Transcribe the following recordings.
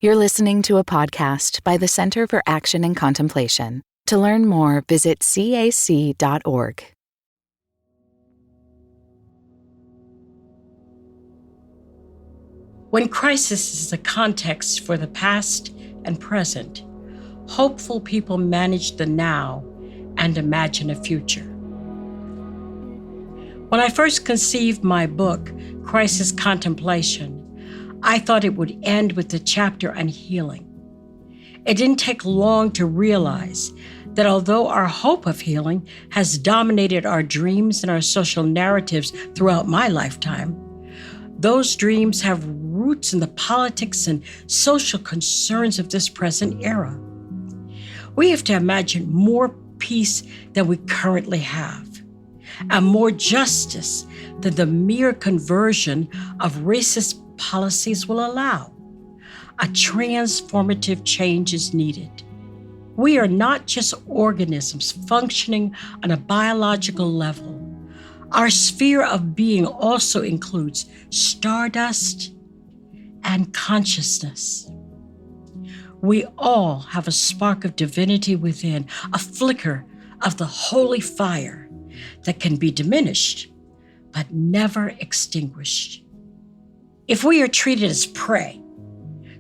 You're listening to a podcast by the Center for Action and Contemplation. To learn more, visit cac.org. When crisis is the context for the past and present, hopeful people manage the now and imagine a future. When I first conceived my book, Crisis Contemplation, I thought it would end with the chapter on healing. It didn't take long to realize that although our hope of healing has dominated our dreams and our social narratives throughout my lifetime, those dreams have roots in the politics and social concerns of this present era. We have to imagine more peace than we currently have, and more justice than the mere conversion of racist policies will allow. A transformative change is needed. We are not just organisms functioning on a biological level. Our sphere of being also includes stardust and consciousness. We all have a spark of divinity within, a flicker of the holy fire that can be diminished, but never extinguished. If we are treated as prey,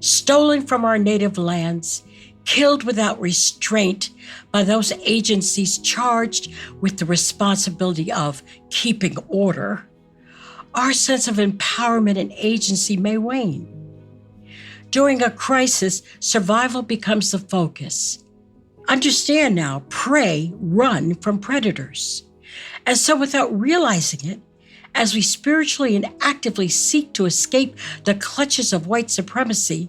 stolen from our native lands, killed without restraint by those agencies charged with the responsibility of keeping order, our sense of empowerment and agency may wane. During a crisis, survival becomes the focus. Understand now, prey run from predators. And so without realizing it, as we spiritually and actively seek to escape the clutches of white supremacy,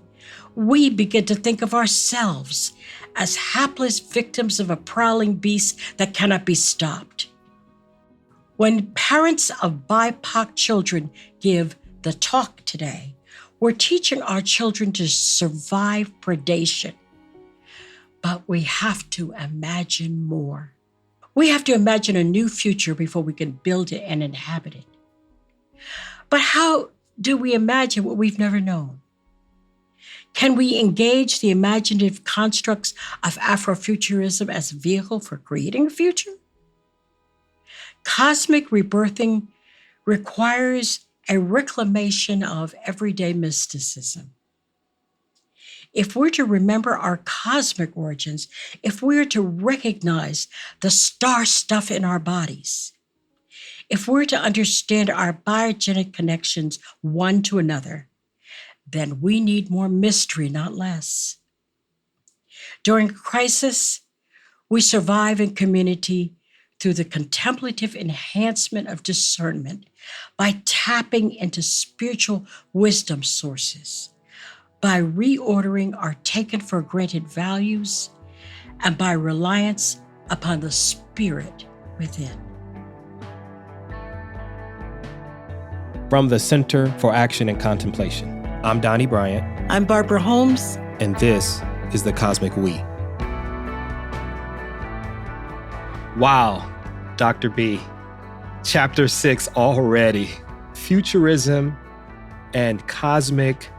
we begin to think of ourselves as hapless victims of a prowling beast that cannot be stopped. When parents of BIPOC children give the talk today, we're teaching our children to survive predation. But we have to imagine more. We have to imagine a new future before we can build it and inhabit it. But how do we imagine what we've never known? Can we engage the imaginative constructs of Afrofuturism as a vehicle for creating a future? Cosmic rebirthing requires a reclamation of everyday mysticism. If we're to remember our cosmic origins, if we're to recognize the star stuff in our bodies, if we're to understand our biogenic connections one to another, then we need more mystery, not less. During crisis, we survive in community through the contemplative enhancement of discernment by tapping into spiritual wisdom sources, by reordering our taken for granted values, and by reliance upon the spirit within. From the Center for Action and Contemplation, I'm Donny Bryant. I'm Barbara Holmes. And this is The Cosmic We. Wow, Dr. B. Chapter 6 already. Futurism and cosmic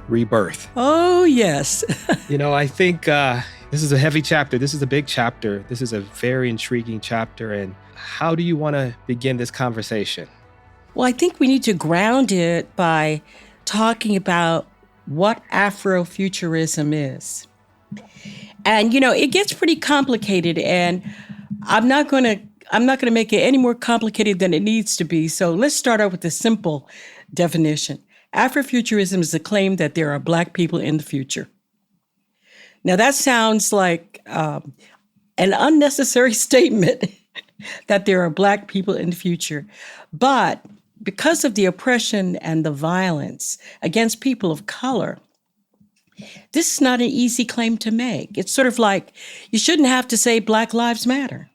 rebirth. Oh, yes. I think this is a heavy chapter. This is a big chapter. This is a very intriguing chapter. And how do you want to begin this conversation? Well, I think we need to ground it by talking about what Afrofuturism is. And, it gets pretty complicated, and I'm not going to make it any more complicated than it needs to be. So let's start out with the simple definition. Afrofuturism is the claim that there are Black people in the future. Now, that sounds like an unnecessary statement that there are Black people in the future. But because of the oppression and the violence against people of color, this is not an easy claim to make. It's sort of like you shouldn't have to say Black Lives Matter,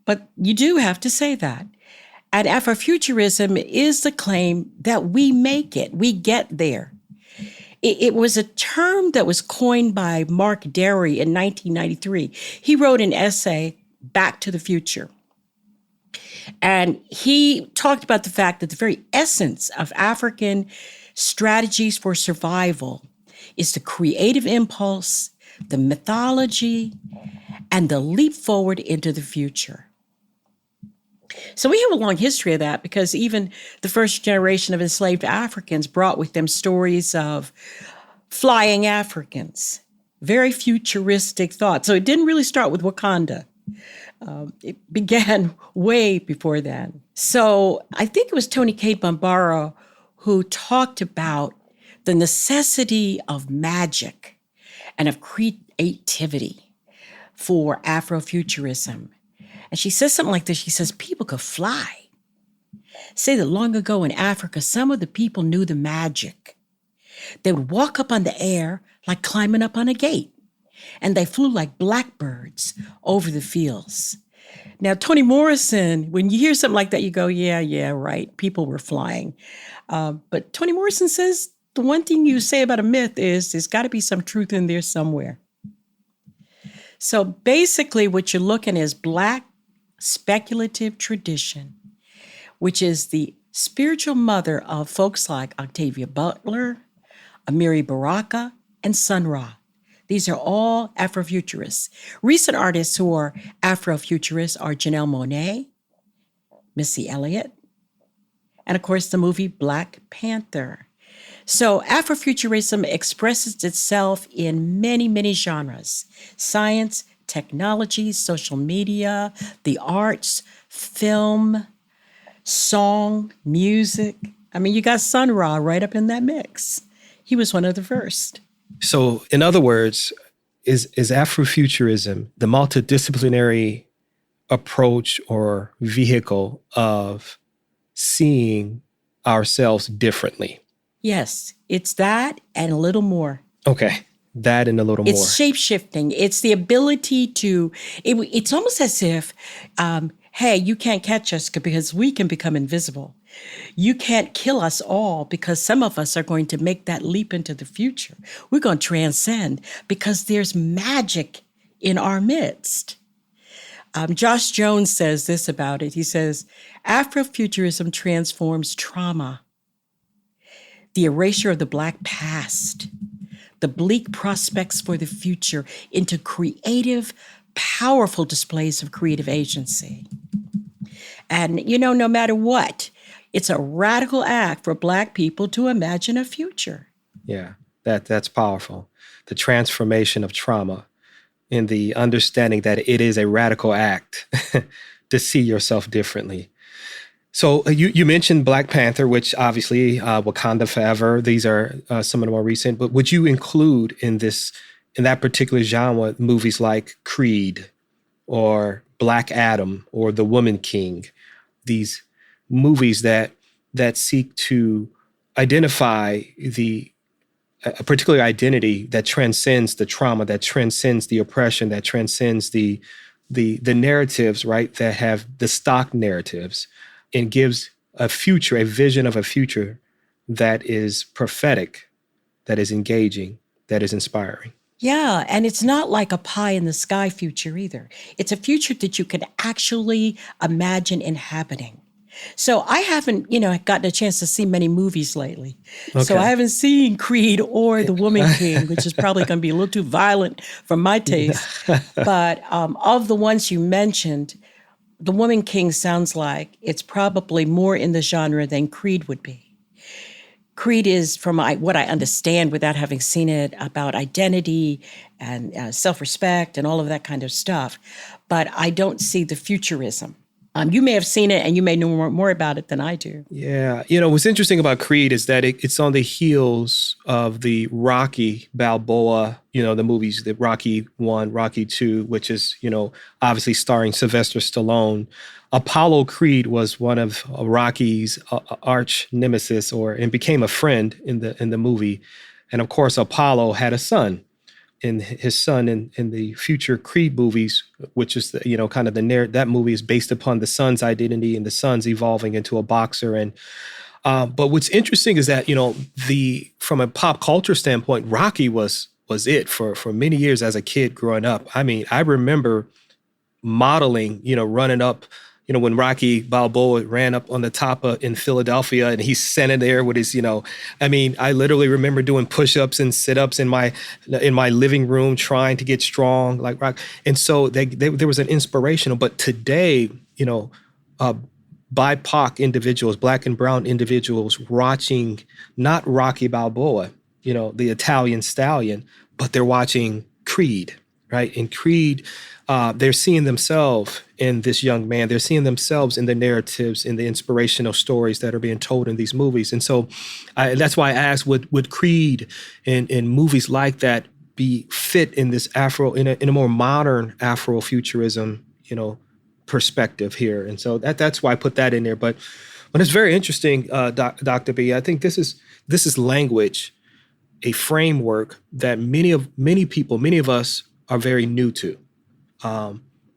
but you do have to say that. And Afrofuturism is the claim that we make it, we get there. It was a term that was coined by Mark Derry in 1993. He wrote an essay, Back to the Future. And he talked about the fact that the very essence of African strategies for survival is the creative impulse, the mythology, and the leap forward into the future. So we have a long history of that because even the first generation of enslaved Africans brought with them stories of flying Africans, very futuristic thought. So it didn't really start with Wakanda. It began way before then. So I think it was Tony K. Bambara who talked about the necessity of magic and of creativity for Afrofuturism. And she says something like this. She says, people could fly. Say that long ago in Africa, some of the people knew the magic. They would walk up on the air like climbing up on a gate. And they flew like blackbirds over the fields. Now, Toni Morrison, when you hear something like that, you go, yeah, right. People were flying. But Toni Morrison says the one thing you say about a myth is there's got to be some truth in there somewhere. So basically what you're looking is Black speculative tradition, which is the spiritual mother of folks like Octavia Butler, Amiri Baraka, and Sun Ra. These are all Afrofuturists. Recent artists who are Afrofuturists are Janelle Monáe, Missy Elliott, and of course the movie Black Panther. So Afrofuturism expresses itself in many, many genres: science, technology, social media, the arts, film, song, music. I mean, you got Sun Ra right up in that mix. He was one of the first. So, in other words, is Afrofuturism the multidisciplinary approach or vehicle of seeing ourselves differently? Yes, it's that and a little more. Okay, that and a little more. It's shape-shifting. It's the ability to, it's almost as if, hey, you can't catch us because we can become invisible. You can't kill us all because some of us are going to make that leap into the future. We're going to transcend because there's magic in our midst. Josh Jones says this about it. He says, Afrofuturism transforms trauma, the erasure of the Black past, the bleak prospects for the future into creative, powerful displays of creative agency. And, you know, no matter what, it's a radical act for Black people to imagine a future. Yeah, that's powerful. The transformation of trauma and the understanding that it is a radical act to see yourself differently. So you mentioned Black Panther, which obviously Wakanda Forever. These are some of the more recent. But would you include in that particular genre movies like Creed or Black Adam or The Woman King? These movies that seek to identify a particular identity that transcends the trauma, that transcends the oppression, that transcends the narratives, right? That have the stock narratives, and gives a future, a vision of a future that is prophetic, that is engaging, that is inspiring. Yeah, and it's not like a pie in the sky future either. It's a future that you can actually imagine inhabiting. So I haven't, gotten a chance to see many movies lately. Okay. So I haven't seen Creed or The Woman King, which is probably going to be a little too violent for my taste. But of the ones you mentioned, The Woman King sounds like it's probably more in the genre than Creed would be. Creed is, from what I understand without having seen it, about identity and self-respect and all of that kind of stuff. But I don't see the futurism. You may have seen it and you may know more about it than I do. Yeah. What's interesting about Creed is that it's on the heels of the Rocky Balboa, the movies, the Rocky 1, Rocky 2, which is, obviously starring Sylvester Stallone. Apollo Creed was one of Rocky's arch nemesis and became a friend in the movie. And of course, Apollo had a son. And his son in the future Creed movies, which is kind of that movie is based upon the son's identity and the son's evolving into a boxer. And but what's interesting is that from a pop culture standpoint, Rocky was it for many years as a kid growing up. I mean, I remember modeling, running up when Rocky Balboa ran up on the top in Philadelphia and he's standing there with his, I literally remember doing push-ups and sit-ups in my living room trying to get strong like Rock. And so there was an inspirational, but today, BIPOC individuals, Black and brown individuals watching not Rocky Balboa, the Italian stallion, but they're watching Creed, right? In Creed, they're seeing themselves in this young man. They're seeing themselves in the narratives, in the inspirational stories that are being told in these movies. And so that's why I asked, would Creed in movies like that be fit in this in a more modern Afrofuturism, perspective here? And so that's why I put that in there. But it's very interesting, Dr. B. I think this is language, a framework that many of us are very new to.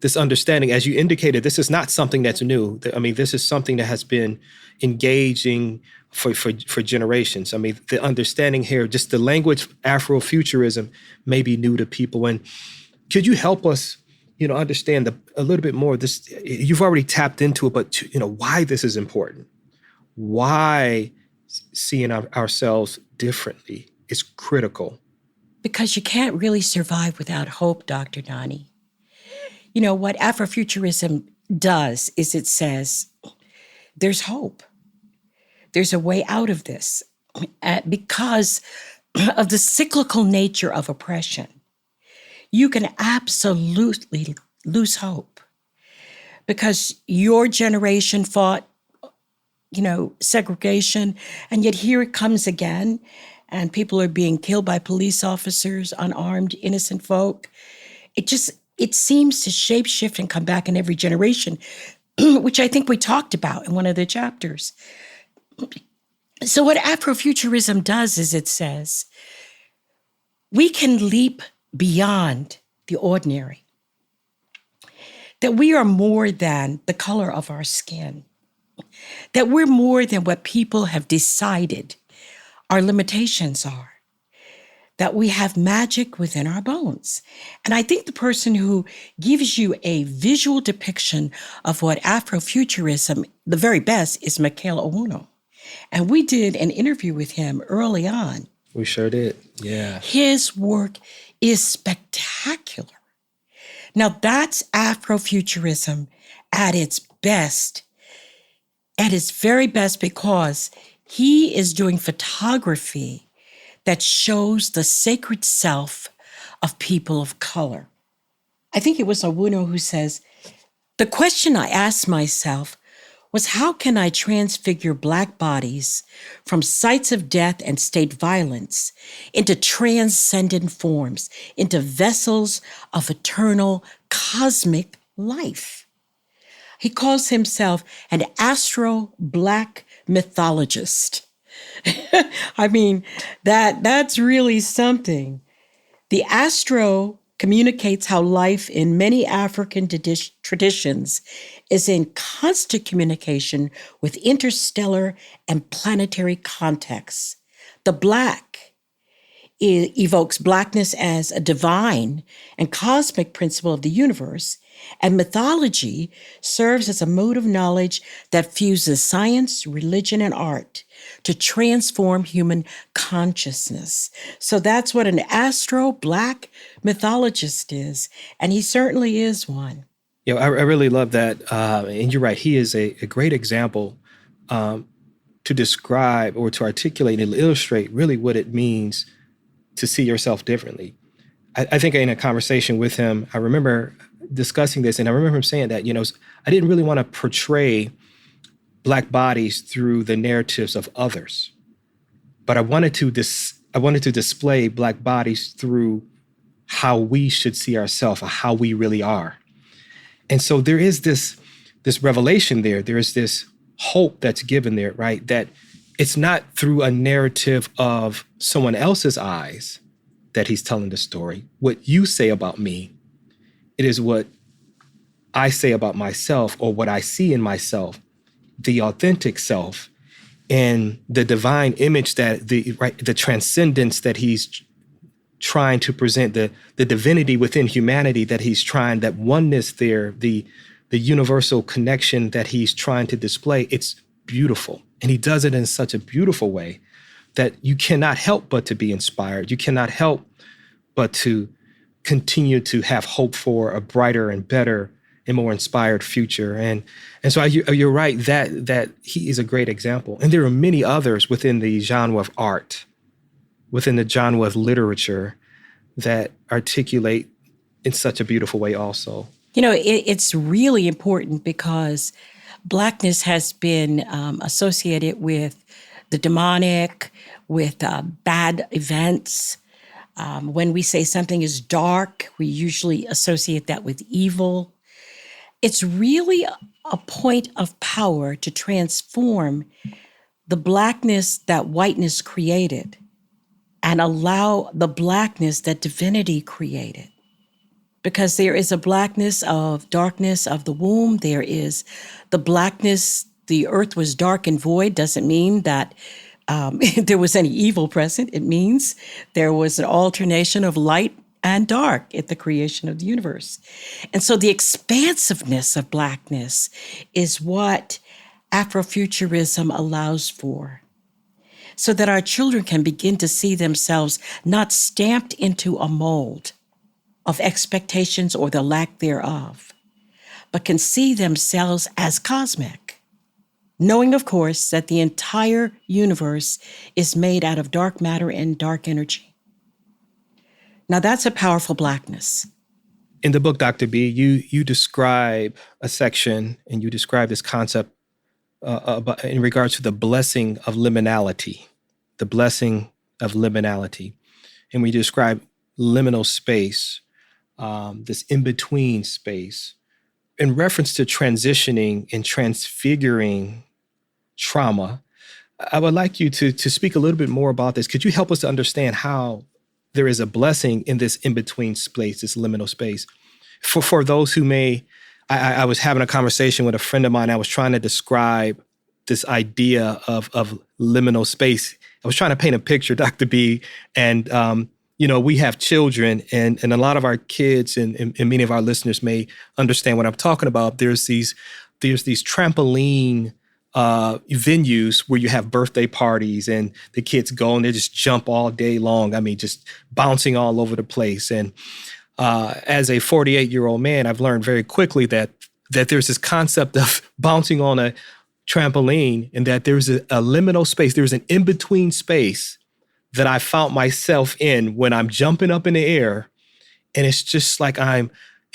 This understanding, as you indicated, this is not something that's new. I mean, this is something that has been engaging for generations. I mean, the understanding here, just the language Afrofuturism may be new to people. And could you help us, understand a little bit more of this? You've already tapped into it, but why this is important, why seeing ourselves differently is critical. Because you can't really survive without hope, Dr. Donny. What Afrofuturism does is it says there's hope. There's a way out of this because of the cyclical nature of oppression. You can absolutely lose hope because your generation fought, segregation, and yet here it comes again, and people are being killed by police officers, unarmed, innocent folk. It seems to shapeshift and come back in every generation, which I think we talked about in one of the chapters. So what Afrofuturism does is it says, we can leap beyond the ordinary, that we are more than the color of our skin, that we're more than what people have decided our limitations are, that we have magic within our bones. And I think the person who gives you a visual depiction of what Afrofuturism, the very best, is Michael Owuno. And we did an interview with him early on. We sure did, yeah. His work is spectacular. Now that's Afrofuturism at its best, at its very best, because he is doing photography that shows the sacred self of people of color. I think it was Owuno who says, the question I asked myself was, how can I transfigure Black bodies from sites of death and state violence into transcendent forms, into vessels of eternal cosmic life? He calls himself an Astro-Black mythologist. I mean, that's really something. The astro communicates how life in many African traditions is in constant communication with interstellar and planetary contexts. The Black evokes Blackness as a divine and cosmic principle of the universe, and mythology serves as a mode of knowledge that fuses science, religion, and art to transform human consciousness. So that's what an Astro-Black mythologist is, and he certainly is one. I really love that. And you're right, he is a great example to describe or to articulate and illustrate really what it means to see yourself differently. I think in a conversation with him, I remember discussing this, and I remember him saying that, I didn't really want to portray Black bodies through the narratives of others, but I wanted to display Black bodies through how we should see ourselves, or how we really are. And so there is this revelation there. There is this hope that's given there, right? That it's not through a narrative of someone else's eyes that he's telling the story. What you say about me, it is what I say about myself, or what I see in myself, the authentic self, and the divine image, that the transcendence that he's trying to present, the divinity within humanity that he's trying, that oneness there, the the universal connection that he's trying to display, it's beautiful. And he does it in such a beautiful way that you cannot help but to be inspired. You cannot help but to continue to have hope for a brighter and better and more inspired future. And so you're right that he is a great example. And there are many others within the genre of art, within the genre of literature, that articulate in such a beautiful way also. It's really important because Blackness has been associated with the demonic, with bad events. When we say something is dark, we usually associate that with evil. It's really a point of power to transform the Blackness that whiteness created and allow the Blackness that divinity created. Because there is a Blackness of darkness of the womb. There is the Blackness, the earth was dark and void, doesn't mean that there was any evil present. It means there was an alternation of light and dark at the creation of the universe. And so the expansiveness of Blackness is what Afrofuturism allows for, so that our children can begin to see themselves not stamped into a mold of expectations or the lack thereof, but can see themselves as cosmic, knowing, of course, that the entire universe is made out of dark matter and dark energy. Now, that's a powerful Blackness. In the book, Dr. B, you describe a section and you describe this concept in regards to the blessing of liminality, the blessing of liminality. And we describe liminal space, this in-between space, in reference to transitioning and transfiguring trauma. I would like you to speak a little bit more about this. Could you help us to understand how there is a blessing in this in-between space, this liminal space? For those who may, I was having a conversation with a friend of mine. I was trying to describe this idea of liminal space. I was trying to paint a picture, Dr. B, and we have children, and a lot of our kids and many of our listeners may understand what I'm talking about. There's these trampoline venues where you have birthday parties and the kids go and they just jump all day long. I mean, just bouncing all over the place. And as a 48-year-old man, I've learned very quickly that there's this concept of bouncing on a trampoline, and that there's a liminal space. There's an in-between space that I found myself in when I'm jumping up in the air. And it's just like and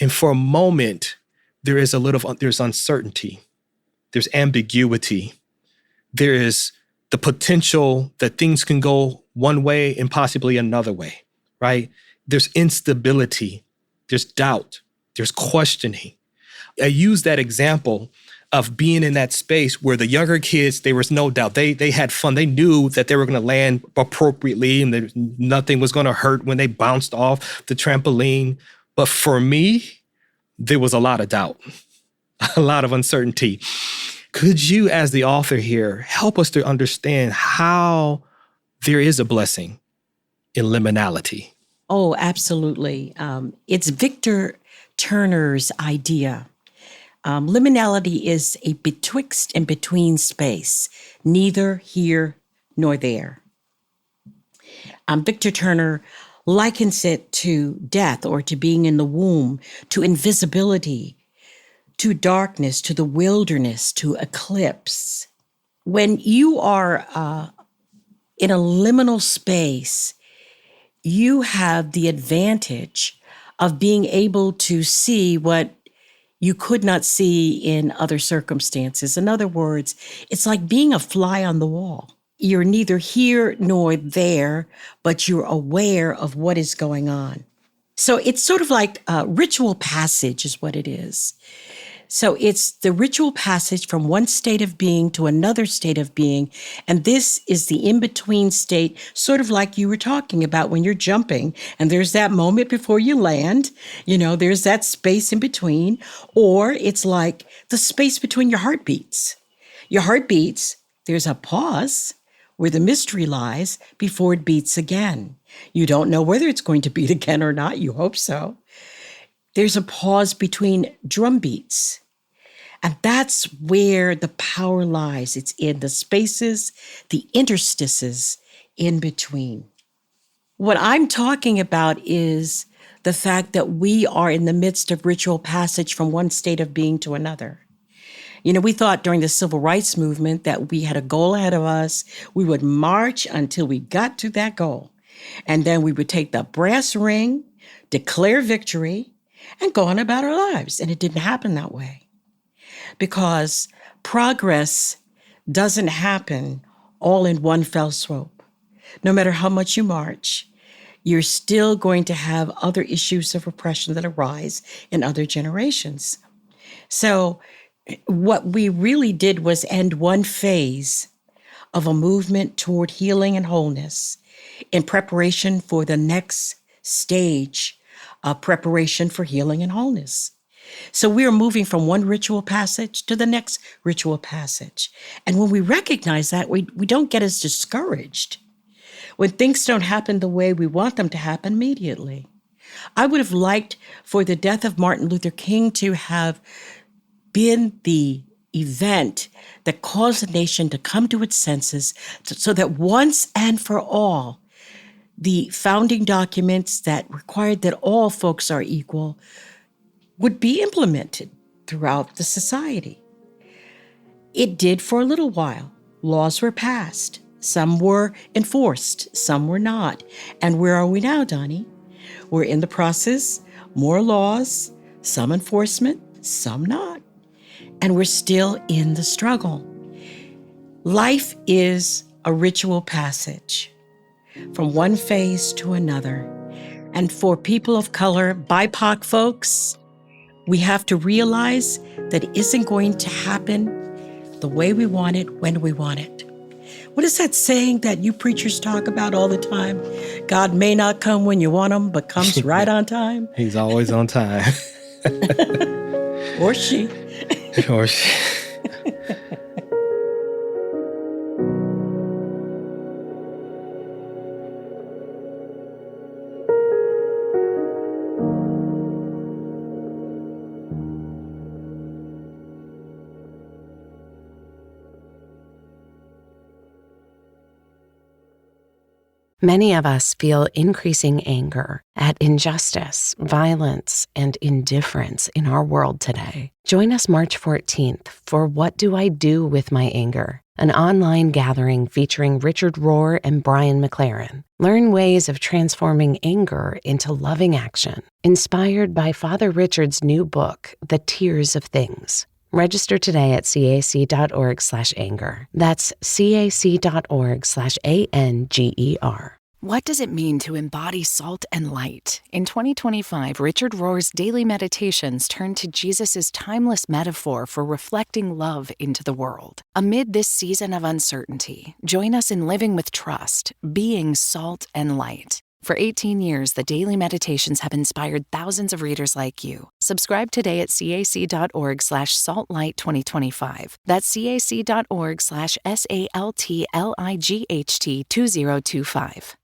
for a moment, there's uncertainty. There's ambiguity. There is the potential that things can go one way and possibly another way, right? There's instability. There's doubt. There's questioning. I use that example of being in that space where the younger kids, there was no doubt. They had fun. They knew that they were going to land appropriately and nothing was going to hurt when they bounced off the trampoline. But for me, there was a lot of doubt, a lot of uncertainty. Could you, as the author here, help us to understand how there is a blessing in liminality? Oh, absolutely. It's Victor Turner's idea. Liminality is a betwixt and between space, neither here nor there. Victor Turner likens it to death or to being in the womb, to invisibility, to darkness, to the wilderness, to eclipse. When you are in a liminal space, you have the advantage of being able to see what you could not see in other circumstances. In other words, it's like being a fly on the wall. You're neither here nor there, but you're aware of what is going on. So it's sort of like a ritual passage is what it is. So it's the ritual passage from one state of being to another state of being. And this is the in-between state, sort of like you were talking about when you're jumping and there's that moment before you land, there's that space in between. Or it's like the space between your heartbeats. Your heartbeats, there's a pause where the mystery lies before it beats again. You don't know whether it's going to beat again or not. You hope so. There's a pause between drum beats. And that's where the power lies. It's in the spaces, the interstices in between. What I'm talking about is the fact that we are in the midst of ritual passage from one state of being to another. We thought during the civil rights movement that we had a goal ahead of us. We would march until we got to that goal. And then we would take the brass ring, declare victory, and go on about our lives. And it didn't happen that way. Because progress doesn't happen all in one fell swoop. No matter how much you march, you're still going to have other issues of oppression that arise in other generations. So what we really did was end one phase of a movement toward healing and wholeness in preparation for the next stage of preparation for healing and wholeness. So we are moving from one ritual passage to the next ritual passage. And when we recognize that, we don't get as discouraged when things don't happen the way we want them to happen immediately. I would have liked for the death of Martin Luther King to have been the event that caused the nation to come to its senses so that once and for all, the founding documents that required that all folks are equal would be implemented throughout the society. It did for a little while. Laws were passed. Some were enforced. Some were not. And where are we now, Donny? We're in the process. More laws, some enforcement, some not. And we're still in the struggle. Life is a ritual passage from one phase to another. And for people of color, BIPOC folks, we have to realize that it isn't going to happen the way we want it, when we want it. What is that saying that you preachers talk about all the time? God may not come when you want him, but comes right on time. He's always on time. Or she. Or she. Many of us feel increasing anger at injustice, violence, and indifference in our world today. Join us March 14th for What Do I Do with My Anger? An online gathering featuring Richard Rohr and Brian McLaren. Learn ways of transforming anger into loving action. Inspired by Father Richard's new book, The Tears of Things. Register today at cac.org/anger. That's cac.org/ANGER. What does it mean to embody salt and light? In 2025, Richard Rohr's daily meditations turn to Jesus' timeless metaphor for reflecting love into the world. Amid this season of uncertainty, join us in living with trust, being salt and light. For 18 years, the daily meditations have inspired thousands of readers like you. Subscribe today at cac.org/saltlight2025. That's cac.org/SALTLIGHT2025.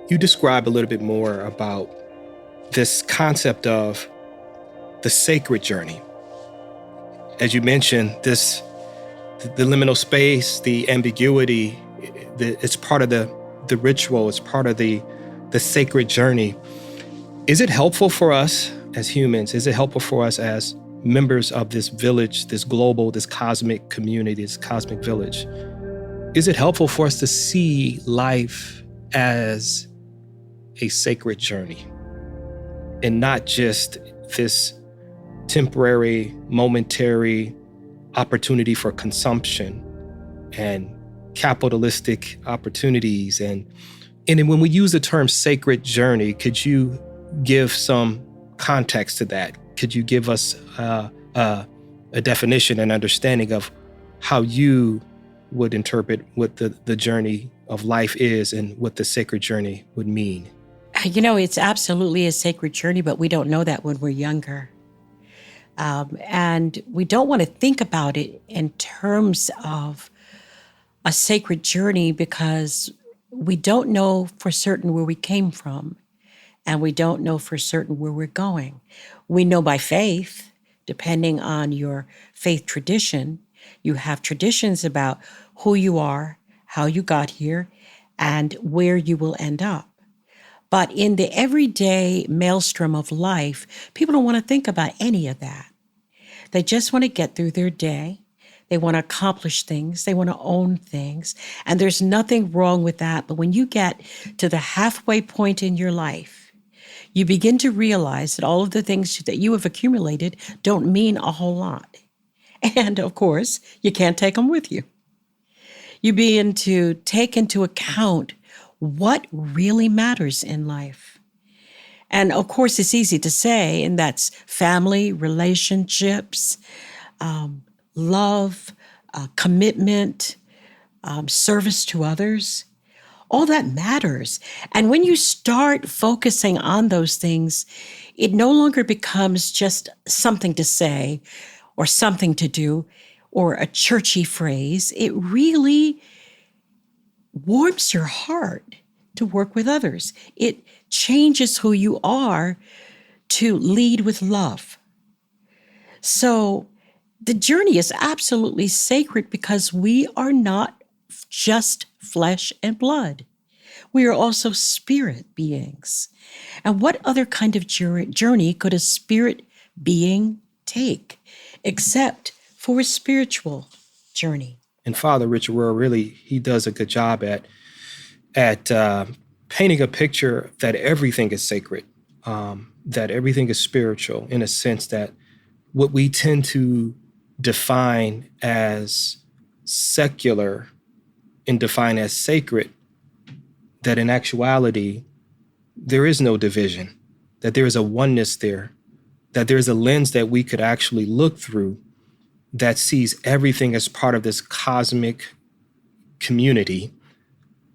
You describe a little bit more about this concept of the sacred journey. As you mentioned, the liminal space, the ambiguity, it's part of the ritual, it's part of the sacred journey. Is it helpful for us as humans? Is it helpful for us as members of this village, this global, this cosmic community, this cosmic village? Is it helpful for us to see life as a sacred journey and not just this temporary, momentary opportunity for consumption and capitalistic opportunities? And then when we use the term sacred journey, could you give some context to that? Could you give us a definition and understanding of how you would interpret what the journey of life is and what the sacred journey would mean? It's absolutely a sacred journey, but we don't know that when we're younger. And we don't want to think about it in terms of a sacred journey because we don't know for certain where we came from. and we don't know for certain where we're going. We know by faith, depending on your faith tradition. You have traditions about who you are, how you got here, and where you will end up. But in the everyday maelstrom of life, people don't want to think about any of that. They just want to get through their day. They want to accomplish things. They want to own things. And there's nothing wrong with that. But when you get to the halfway point in your life, you begin to realize that all of the things that you have accumulated don't mean a whole lot. And of course, you can't take them with you. You begin to take into account what really matters in life. And of course, it's easy to say, and that's family, relationships, love, commitment, service to others. All that matters. And when you start focusing on those things, it no longer becomes just something to say or something to do or a churchy phrase. It really warms your heart to work with others. It changes who you are to lead with love. So the journey is absolutely sacred because we are not just flesh and blood. We are also spirit beings. And what other kind of journey could a spirit being take except for a spiritual journey? And Father Richard Rohr, really, he does a good job at painting a picture that everything is sacred, that everything is spiritual, in a sense that what we tend to define as secular and define as sacred, that in actuality, there is no division, that there is a oneness there, that there's a lens that we could actually look through that sees everything as part of this cosmic community,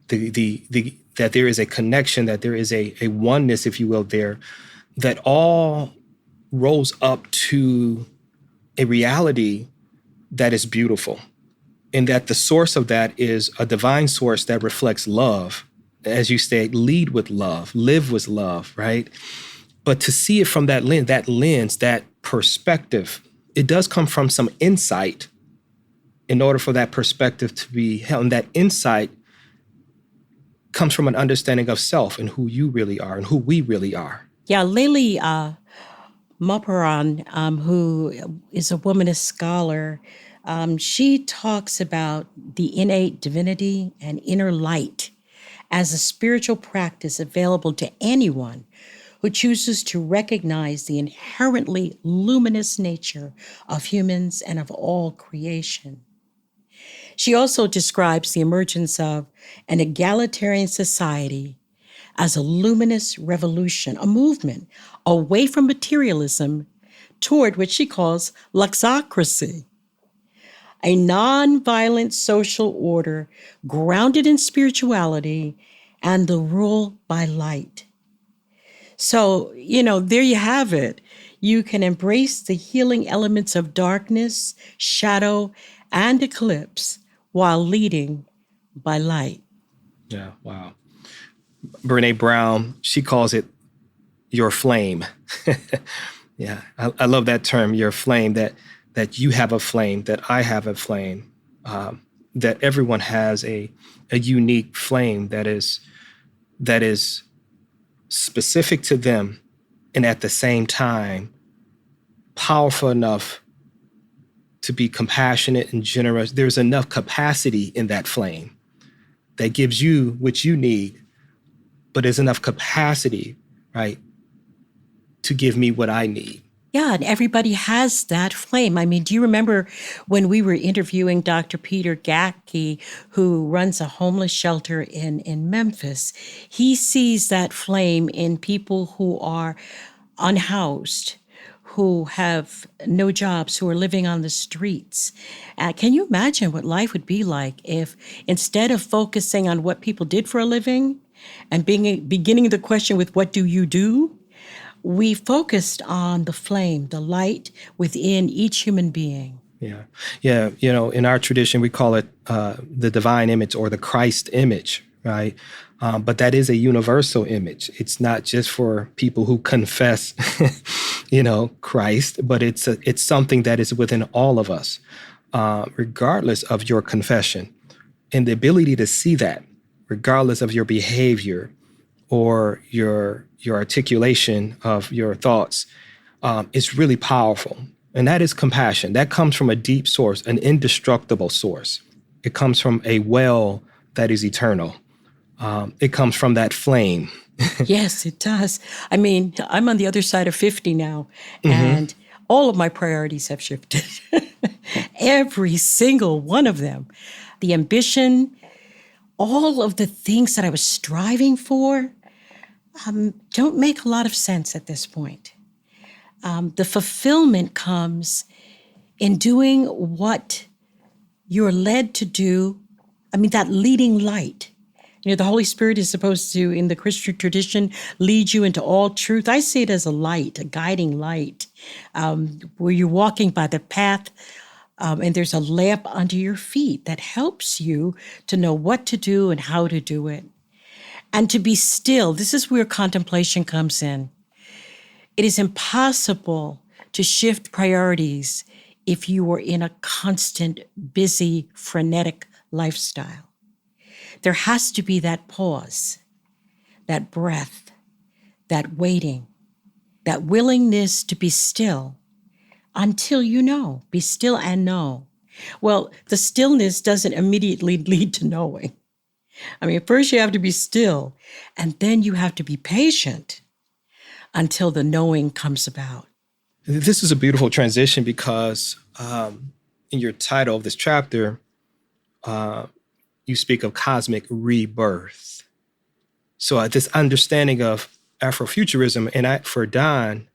that there is a connection, that there is a oneness, if you will, there, that all rolls up to a reality that is beautiful, and that the source of that is a divine source that reflects love. As you say, lead with love, live with love, right? But to see it from that lens, that perspective, it does come from some insight in order for that perspective to be held. And that insight comes from an understanding of self and who you really are and who we really are. Yeah, Lily Maparan, who is a womanist scholar, she talks about the innate divinity and inner light as a spiritual practice available to anyone who chooses to recognize the inherently luminous nature of humans and of all creation. She also describes the emergence of an egalitarian society as a luminous revolution, a movement away from materialism toward what she calls luxocracy, a nonviolent social order grounded in spirituality and the rule by light. So, there you have it. You can embrace the healing elements of darkness, shadow, and eclipse while leading by light. Yeah, wow. Brené Brown, she calls it your flame. Yeah, I love that term, your flame, that you have a flame, that I have a flame, that everyone has a unique flame that is specific to them, and at the same time, powerful enough to be compassionate and generous. There's enough capacity in that flame that gives you what you need, but there's enough capacity, right, to give me what I need. Yeah, and everybody has that flame. I mean, do you remember when we were interviewing Dr. Peter Gattke, who runs a homeless shelter in Memphis? He sees that flame in people who are unhoused, who have no jobs, who are living on the streets. Can you imagine what life would be like if, instead of focusing on what people did for a living and beginning the question with what do you do, we focused on the flame, the light within each human being. Yeah. In our tradition, we call it the divine image or the Christ image, right? But that is a universal image. It's not just for people who confess, Christ, but it's something that is within all of us, regardless of your confession. And the ability to see that, regardless of your behavior or your articulation of your thoughts, is really powerful. And that is compassion. That comes from a deep source, an indestructible source. It comes from a well that is eternal. It comes from that flame. Yes, it does. I mean, I'm on the other side of 50 now, and all of my priorities have shifted. Every single one of them. The ambition, all of the things that I was striving for, don't make a lot of sense at this point. The fulfillment comes in doing what you're led to do. I mean, that leading light. The Holy Spirit is supposed to, in the Christian tradition, lead you into all truth. I see it as a light, a guiding light, where you're walking by the path, and there's a lamp under your feet that helps you to know what to do and how to do it. And to be still. This is where contemplation comes in. It is impossible to shift priorities if you are in a constant, busy, frenetic lifestyle. There has to be that pause, that breath, that waiting, that willingness to be still until you know. Be still and know. Well, the stillness doesn't immediately lead to knowing. I mean, first you have to be still, and then you have to be patient until the knowing comes about. This is a beautiful transition because in your title of this chapter, you speak of cosmic rebirth. So this understanding of Afrofuturism, and for Don,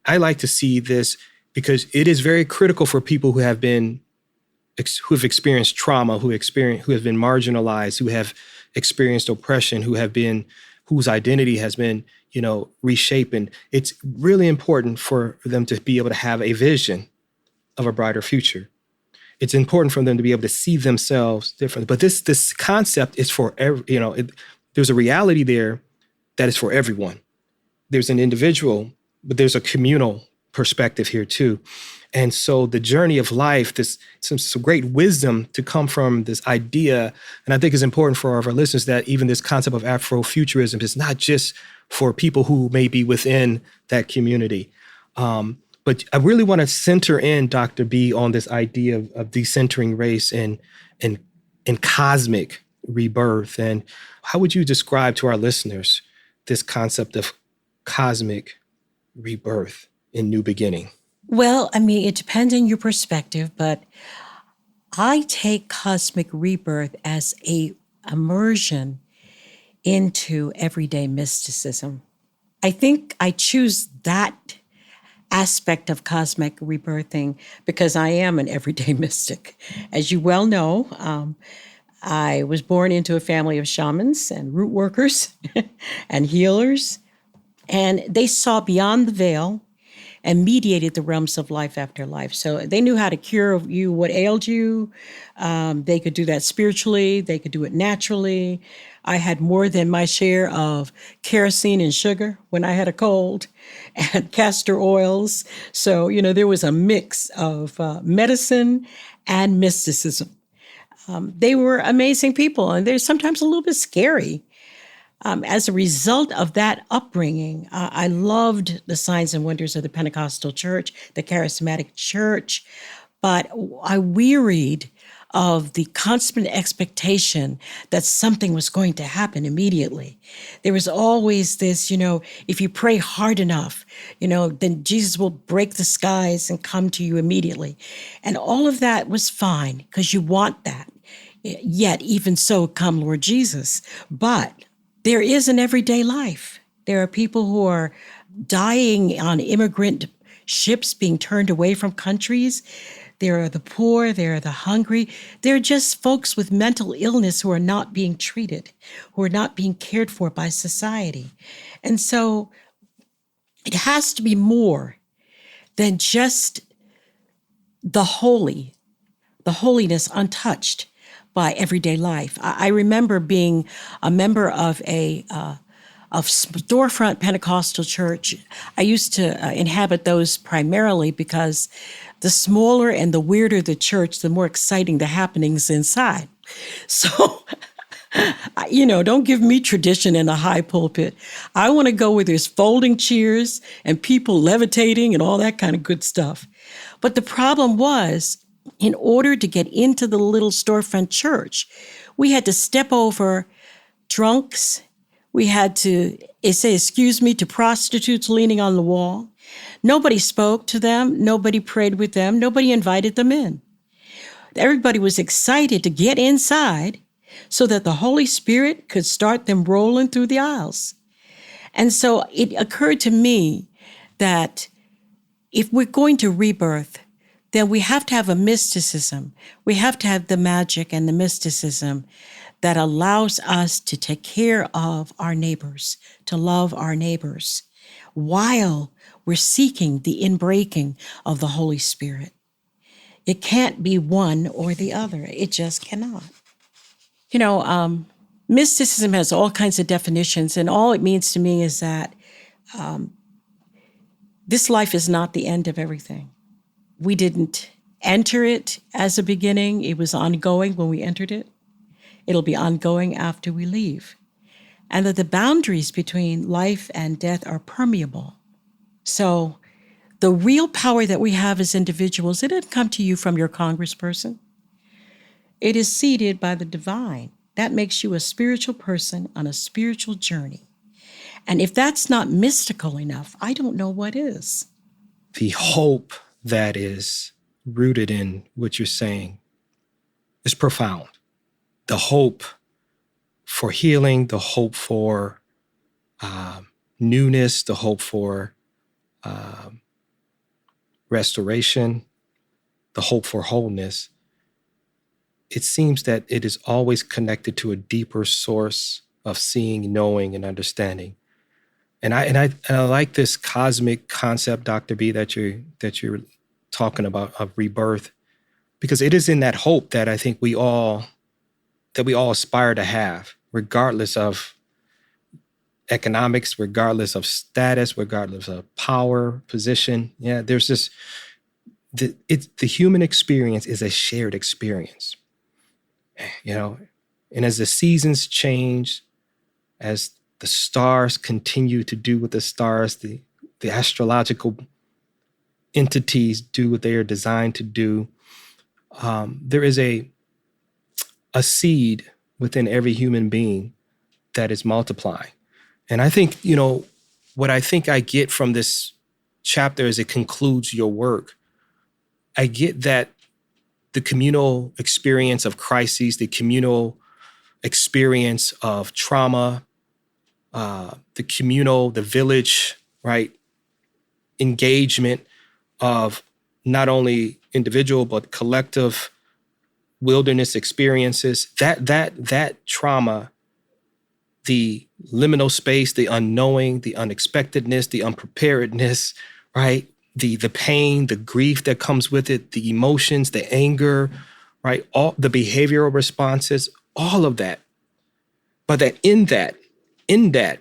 I like to see this because it is very critical for people who have experienced trauma, who have been marginalized, who have experienced oppression, whose identity has been, reshaped. It's really important for them to be able to have a vision of a brighter future. It's important for them to be able to see themselves differently. But this concept is for there's a reality there that is for everyone. There's an individual, but there's a communal perspective here too. And so the journey of life, some great wisdom to come from this idea. And I think it's important for our listeners that even this concept of Afrofuturism is not just for people who may be within that community. But I really want to center in, Dr. B, on this idea of decentering race and cosmic rebirth. And how would you describe to our listeners this concept of cosmic rebirth and new beginning? Well, I mean, it depends on your perspective, but I take cosmic rebirth as a immersion into everyday mysticism. I think I choose that aspect of cosmic rebirthing because I am an everyday mystic. As you well know, I was born into a family of shamans and root workers and healers, and they saw beyond the veil and mediated the realms of life after life. So they knew how to cure you what ailed you. They could do that spiritually. They could do it naturally. I had more than my share of kerosene and sugar when I had a cold and castor oils. So, there was a mix of medicine and mysticism. They were amazing people, and they're sometimes a little bit scary. As a result of that upbringing, I loved the signs and wonders of the Pentecostal church, the charismatic church, but I wearied of the constant expectation that something was going to happen immediately. There was always this, if you pray hard enough, then Jesus will break the skies and come to you immediately. And all of that was fine because you want that. Yet, even so, come Lord Jesus. But there is an everyday life. There are people who are dying on immigrant ships being turned away from countries. There are the poor, there are the hungry. There are just folks with mental illness who are not being treated, who are not being cared for by society. And so it has to be more than just the holiness untouched, by everyday life. I remember being a member of a storefront Pentecostal church. I used to inhabit those primarily because the smaller and the weirder the church, the more exciting the happenings inside. So, don't give me tradition in a high pulpit. I want to go where there's folding chairs and people levitating and all that kind of good stuff. But the problem was, in order to get into the little storefront church, we had to step over drunks. We had to say, excuse me, to prostitutes leaning on the wall. Nobody spoke to them. Nobody prayed with them. Nobody invited them in. Everybody was excited to get inside so that the Holy Spirit could start them rolling through the aisles. And so it occurred to me that if we're going to rebirth, then we have to have a mysticism. We have to have the magic and the mysticism that allows us to take care of our neighbors, to love our neighbors, while we're seeking the inbreaking of the Holy Spirit. It can't be one or the other. It just cannot. Mysticism has all kinds of definitions, and all it means to me is that this life is not the end of everything. We didn't enter it as a beginning. It was ongoing when we entered it. It'll be ongoing after we leave. And that the boundaries between life and death are permeable. So the real power that we have as individuals, it didn't come to you from your congressperson. It is seated by the divine. That makes you a spiritual person on a spiritual journey. And if that's not mystical enough, I don't know what is. The hope that is rooted in what you're saying is profound. The hope for healing, the hope for newness, the hope for restoration, the hope for wholeness. It seems that it is always connected to a deeper source of seeing, knowing, and understanding. And I like this cosmic concept, Dr. B, that you're talking about of rebirth, because it is in that hope that I think we all aspire to have, regardless of economics, regardless of status, regardless of power, position. Yeah, there's this. The human experience is a shared experience, and as the seasons change, as the stars continue to do what the stars, the astrological entities do what they are designed to do, there is a seed within every human being that is multiplying. And I think, what I think I get from this chapter as it concludes your work, I get that the communal experience of crises, the communal experience of trauma, the village, right, engagement of not only individual, but collective wilderness experiences, that trauma, the liminal space, the unknowing, the unexpectedness, the unpreparedness, right? The pain, the grief that comes with it, the emotions, the anger, right? All the behavioral responses, all of that. But that in that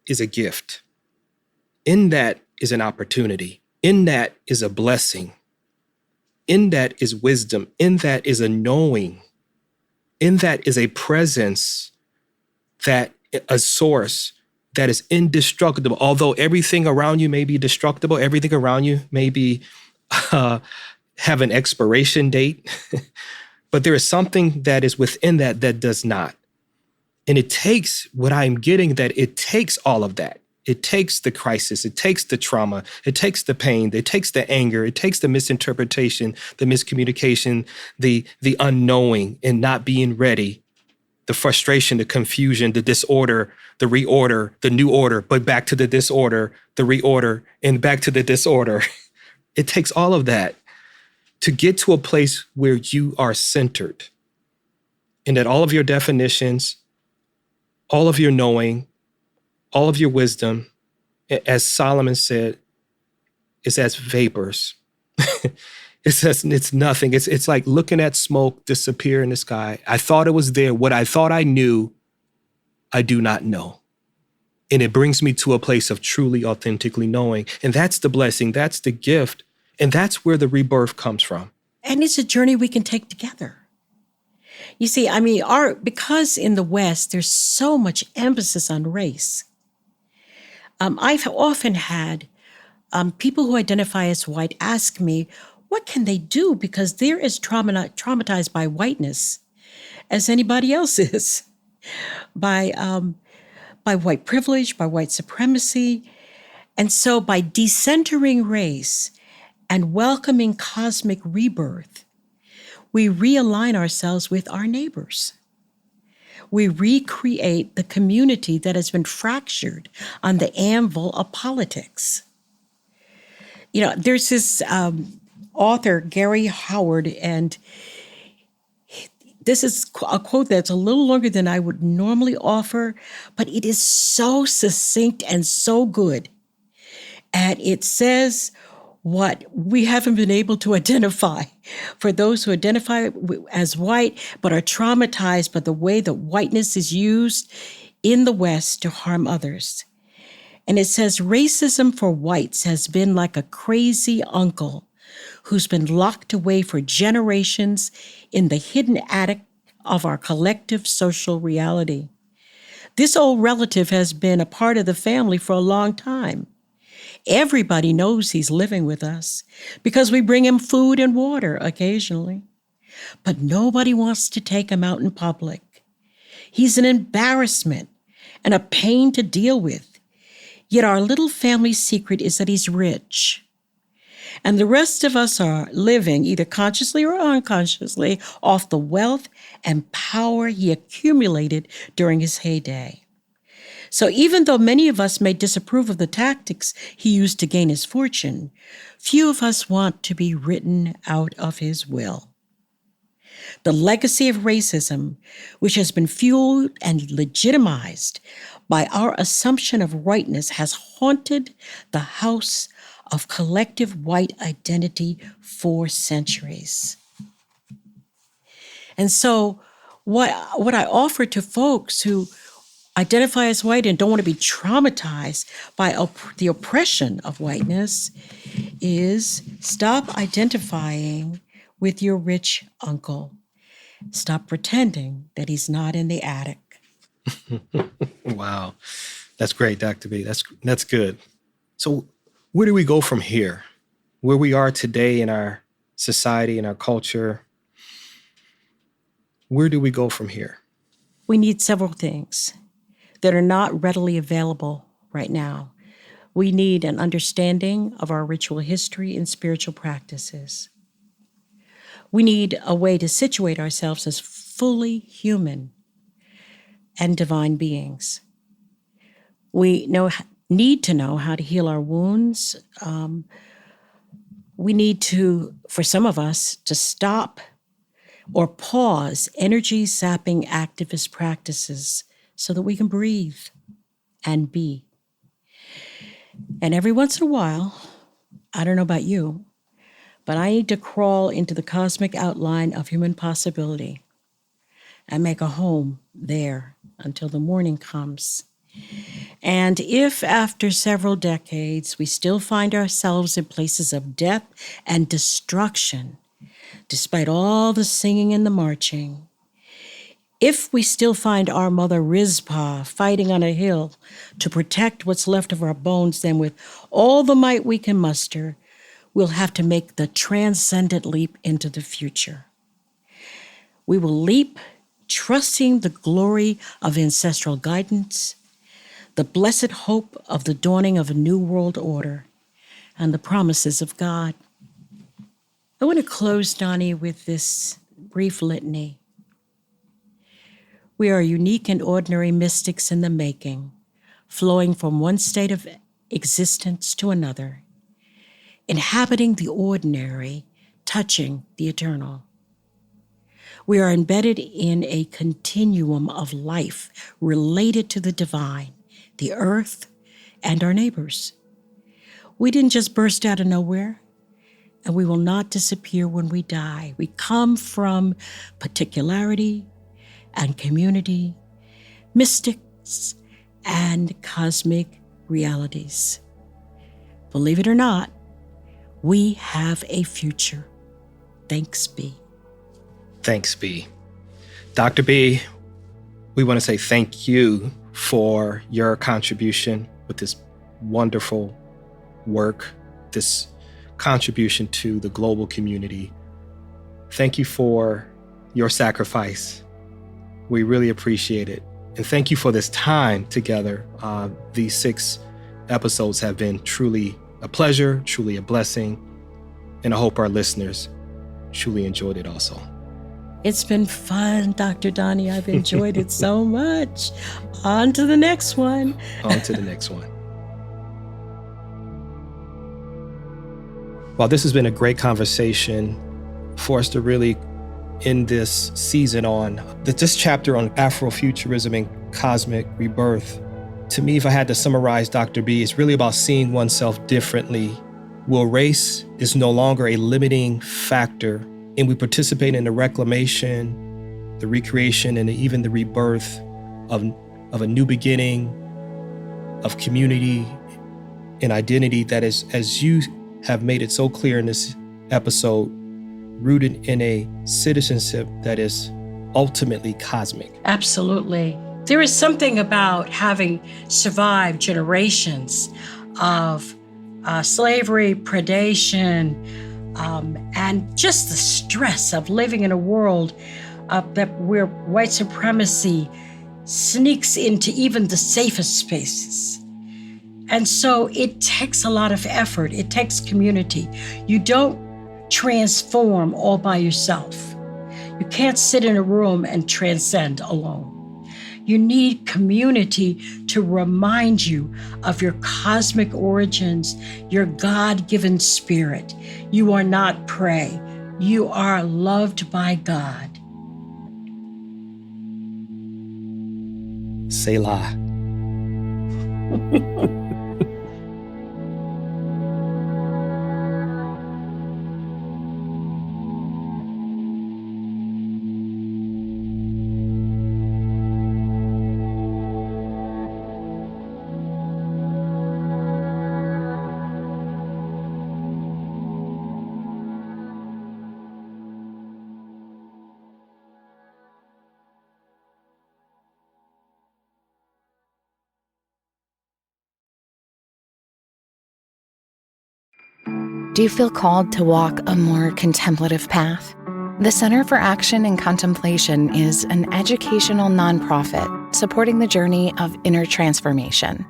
is a gift. In that is an opportunity. In that is a blessing. In that is wisdom. In that is a knowing. In that is a presence, a source that is indestructible. Although everything around you may be destructible, everything around you may be have an expiration date, but there is something that is within that does not. And it takes what I'm getting, that it takes all of that. It takes the crisis, it takes the trauma, it takes the pain, it takes the anger, it takes the misinterpretation, the miscommunication, the unknowing and not being ready, the frustration, the confusion, the disorder, the reorder, the new order, but back to the disorder, the reorder, and back to the disorder. It takes all of that to get to a place where you are centered and that all of your definitions, all of your knowing, all of your wisdom, as Solomon said, is as vapors. It's nothing. It's like looking at smoke disappear in the sky. I thought it was there. What I thought I knew, I do not know. And it brings me to a place of truly, authentically knowing. And that's the blessing. That's the gift. And that's where the rebirth comes from. And it's a journey we can take together. You see, I mean, because in the West, there's so much emphasis on race. I've often had people who identify as white ask me, what can they do? Because they're as traumatized by whiteness as anybody else is, by white privilege, by white supremacy. And so by decentering race and welcoming cosmic rebirth, we realign ourselves with our neighbors. We recreate the community that has been fractured on the anvil of politics. You know, there's this author, Gary Howard, and this is a quote that's a little longer than I would normally offer, but it is so succinct and so good. And it says what we haven't been able to identify for those who identify as white, but are traumatized by the way that whiteness is used in the West to harm others. And it says, racism for whites has been like a crazy uncle who's been locked away for generations in the hidden attic of our collective social reality. This old relative has been a part of the family for a long time. Everybody knows he's living with us because we bring him food and water occasionally. But nobody wants to take him out in public. He's an embarrassment and a pain to deal with. Yet our little family secret is that he's rich. And the rest of us are living, either consciously or unconsciously, off the wealth and power he accumulated during his heyday. So even though many of us may disapprove of the tactics he used to gain his fortune, few of us want to be written out of his will. The legacy of racism, which has been fueled and legitimized by our assumption of whiteness, has haunted the house of collective white identity for centuries. And so what I offer to folks who identify as white and don't want to be traumatized by the oppression of whiteness is stop identifying with your rich uncle. Stop pretending that he's not in the attic. Wow. That's great, Dr. B. That's good. So where do we go from here? Where we are today in our society, in our culture, where do we go from here? We need several things that are not readily available right now. We need an understanding of our ritual history and spiritual practices. We need a way to situate ourselves as fully human and divine beings. We need to know how to heal our wounds. We need to, for some of us, to stop or pause energy-sapping activist practices so that we can breathe and be. And every once in a while, I don't know about you, but I need to crawl into the cosmic outline of human possibility and make a home there until the morning comes. And if after several decades we still find ourselves in places of death and destruction, despite all the singing and the marching, if we still find our mother Rizpah fighting on a hill to protect what's left of our bones, then with all the might we can muster, we'll have to make the transcendent leap into the future. We will leap, trusting the glory of ancestral guidance, the blessed hope of the dawning of a new world order, and the promises of God. I want to close, Donny, with this brief litany. We are unique and ordinary mystics in the making, flowing from one state of existence to another, inhabiting the ordinary, touching the eternal. We are embedded in a continuum of life related to the divine, the earth, and our neighbors. We didn't just burst out of nowhere. and we will not disappear when we die. We come from particularity and community, mystics and cosmic realities. Believe it or not, we have a future. Thanks be. Thanks be. Dr. B, we want to say thank you for your contribution with this wonderful work, this contribution to the global community. Thank you for your sacrifice. We really appreciate it. And thank you for this time together. These 6 episodes have been truly a pleasure, truly a blessing, and I hope our listeners truly enjoyed it also. It's been fun, Dr. Donny. I've enjoyed it so much. On to the next one. On to the next one. Well, this has been a great conversation for us to really end this season on this chapter on Afrofuturism and cosmic rebirth. To me, if I had to summarize Dr. B, it's really about seeing oneself differently. Where race is no longer a limiting factor, and we participate in the reclamation, the recreation, and even the rebirth of a new beginning, of community and identity that is, as you have made it so clear in this episode, rooted in a citizenship that is ultimately cosmic. Absolutely. There is something about having survived generations of slavery, predation, and just the stress of living in a world where white supremacy sneaks into even the safest spaces. And so it takes a lot of effort. It takes community. You don't transform all by yourself. You can't sit in a room and transcend alone. You need community to remind you of your cosmic origins, your God-given spirit. You are not prey. You are loved by God. Selah. Do you feel called to walk a more contemplative path? The Center for Action and Contemplation is an educational nonprofit supporting the journey of inner transformation.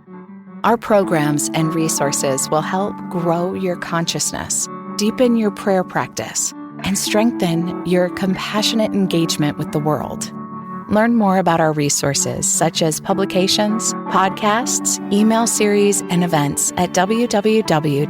Our programs and resources will help grow your consciousness, deepen your prayer practice, and strengthen your compassionate engagement with the world. Learn more about our resources, such as publications, podcasts, email series, and events at www.cac.org.